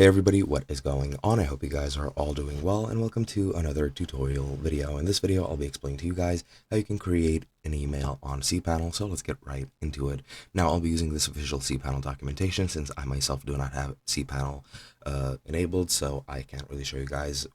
Hey everybody, what is going on? I hope you guys are all doing well, and welcome to another tutorial video. In this video, I'll be explaining to you guys how you can create an email on cPanel, so let's get right into it. Now, I'll be using this official cPanel documentation since I myself do not have cPanel enabled, so I can't really show you guys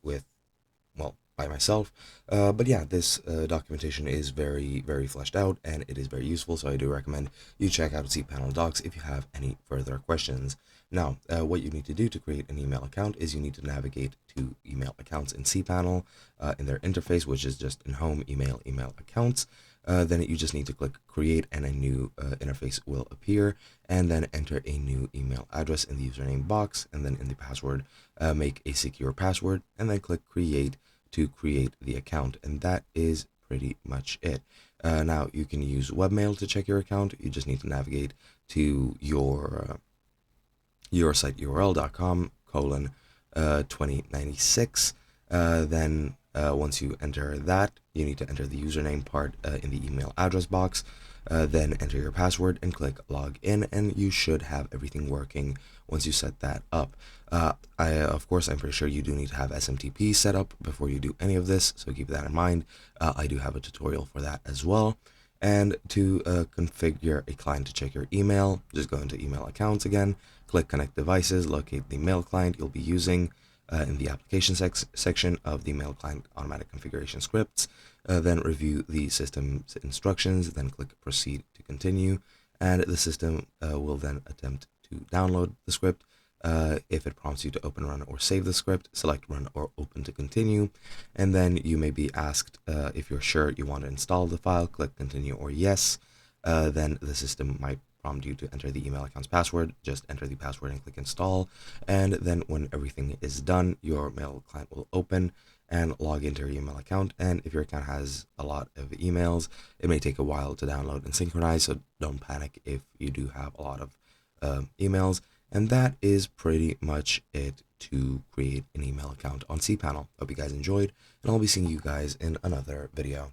by myself. But yeah, this documentation is very fleshed out and it is very useful, so I do recommend you check out cPanel docs if you have any further questions. Now, what you need to do to create an email account is you need to navigate to email accounts in cPanel in their interface, which is just in home email accounts. Then you just need to click create and a new interface will appear, and then enter a new email address in the username box, and then in the password make a secure password, and then click create to create the account, and that is pretty much it. Now you can use webmail to check your account. You just need to navigate to your site url.com:2096. Then once you enter that, you need to enter the username part in the email address box, then enter your password and click log in, and you should have everything working once you set that up. Of course, I'm pretty sure you do need to have SMTP set up before you do any of this, so keep that in mind. I do have a tutorial for that as well. And to configure a client to check your email, just go into email accounts again, click connect devices, locate the mail client you'll be using in the application section of the mail client automatic configuration scripts, then review the system's instructions, then click proceed to continue, and the system will then attempt to download the script. If it prompts you to open, run, or save the script, select run or open to continue, and then you may be asked if you're sure you want to install the file, click continue or yes. Then the system might prompt you to enter the email account's password. Just enter the password and click install, and then when everything is done, your mail client will open and log into your email account. And if your account has a lot of emails, it may take a while to download and synchronize, so don't panic if you do have a lot of emails. And that is pretty much it to create an email account on cPanel. Hope you guys enjoyed, and I'll be seeing you guys in another video.